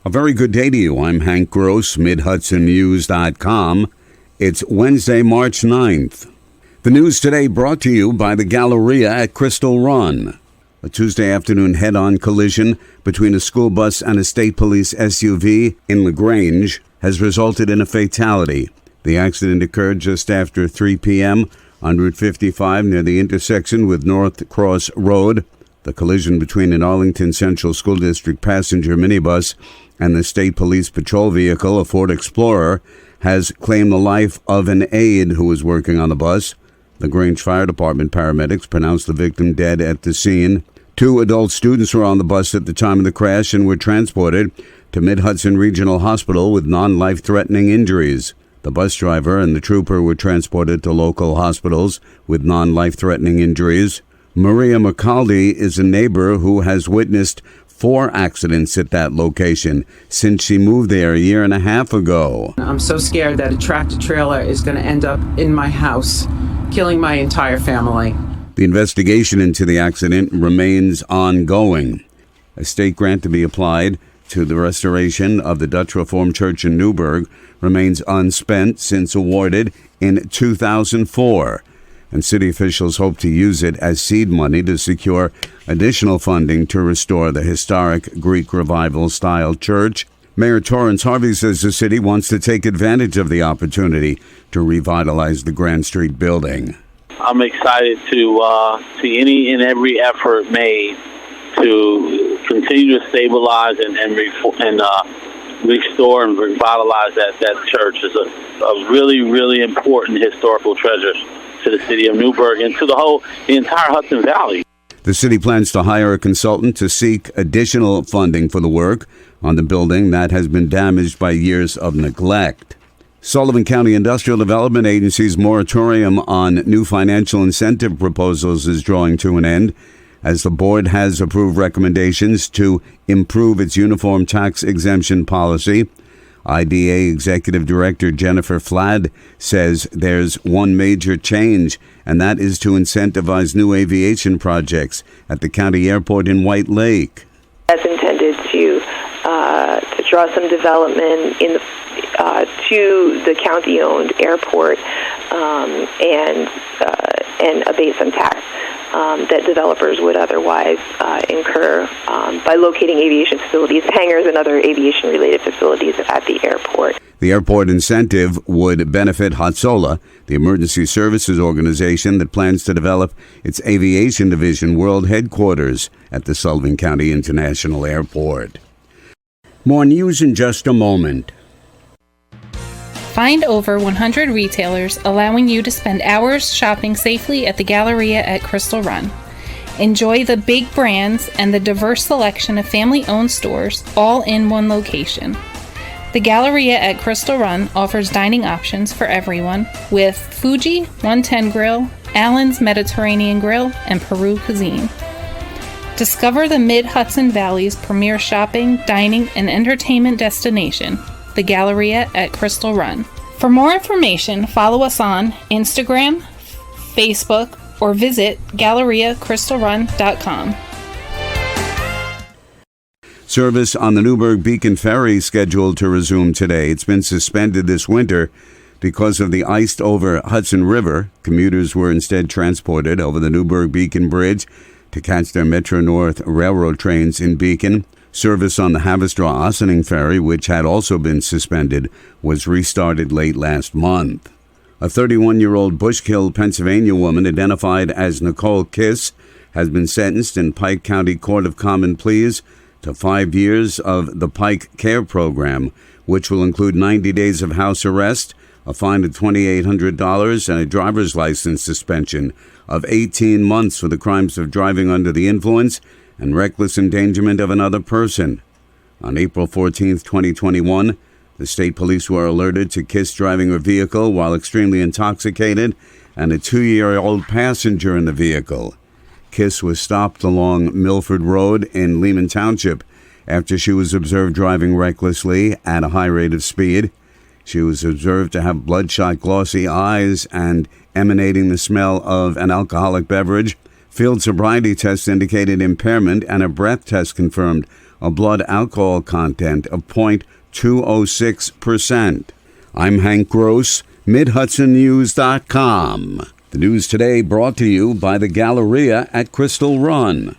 A very good day to you. I'm Hank Gross, MidHudsonNews.com. It's Wednesday, March 9th. The news today brought to you by the Galleria at Crystal Run. A Tuesday afternoon head-on collision between a school bus and a state police SUV in LaGrange has resulted in a fatality. The accident occurred just after 3 p.m. on Route 55 near the intersection with North Cross Road. The collision between an Arlington Central School District passenger minibus and the state police patrol vehicle, a Ford Explorer, has claimed the life of an aide who was working on the bus. The Grange Fire Department paramedics pronounced the victim dead at the scene. 2 adult students were on the bus at the time of the crash and were transported to Mid-Hudson Regional Hospital with non-life-threatening injuries. The bus driver and the trooper were transported to local hospitals with non-life-threatening injuries. Maria McCaldy is a neighbor who has witnessed 4 accidents at that location since she moved there a year and a half ago. I'm so scared that a tractor trailer is going to end up in my house, killing my entire family. The investigation into the accident remains ongoing. A state grant to be applied to the restoration of the Dutch Reformed Church in Newburgh remains unspent since awarded in 2004. And city officials hope to use it as seed money to secure additional funding to restore the historic Greek Revival-style church. Mayor Torrance Harvey says the city wants to take advantage of the opportunity to revitalize the Grand Street building. I'm excited to see any and every effort made to continue to stabilize and restore and revitalize that church. It's a really, really important historical treasure to the city of Newburgh and to the entire Hudson Valley. The city plans to hire a consultant to seek additional funding for the work on the building that has been damaged by years of neglect. Sullivan County Industrial Development Agency's moratorium on new financial incentive proposals is drawing to an end as the board has approved recommendations to improve its uniform tax exemption policy. IDA Executive Director Jennifer Flad says there's one major change, and that is to incentivize new aviation projects at the county airport in White Lake. That's intended to draw some development to the county-owned airport and abate some tax that developers would otherwise incur by locating aviation facilities, hangars, and other aviation-related facilities at the airport. The airport incentive would benefit HOTSOLA, the emergency services organization that plans to develop its aviation division world headquarters at the Sullivan County International Airport. More news in just a moment. Find over 100 retailers allowing you to spend hours shopping safely at the Galleria at Crystal Run. Enjoy the big brands and the diverse selection of family-owned stores all in one location. The Galleria at Crystal Run offers dining options for everyone with Fuji 110 Grill, Allen's Mediterranean Grill, and Peru Cuisine. Discover the Mid-Hudson Valley's premier shopping, dining, and entertainment destination, the Galleria at Crystal Run. For more information, follow us on Instagram, Facebook, or visit GalleriaCrystalRun.com. Service on the Newburgh Beacon Ferry scheduled to resume today. It's been suspended this winter because of the iced-over Hudson River. Commuters were instead transported over the Newburgh Beacon Bridge to catch their Metro North railroad trains in Beacon. Service on the Haverstraw-Ossining Ferry, which had also been suspended, was restarted late last month. A 31-year-old Bushkill, Pennsylvania woman identified as Nicole Kiss has been sentenced in Pike County Court of Common Pleas to 5 years of the Pike Care Program, which will include 90 days of house arrest, a fine of $2,800, and a driver's license suspension of 18 months for the crimes of driving under the influence and reckless endangerment of another person. On April 14, 2021, the state police were alerted to Kiss driving her vehicle while extremely intoxicated and a 2-year-old passenger in the vehicle. Kiss was stopped along Milford Road in Lehman Township after she was observed driving recklessly at a high rate of speed. She was observed to have bloodshot, glossy eyes and emanating the smell of an alcoholic beverage. Field sobriety tests indicated impairment, and a breath test confirmed a blood alcohol content of 0.206%. I'm Hank Gross, MidHudsonNews.com. The news today brought to you by the Galleria at Crystal Run.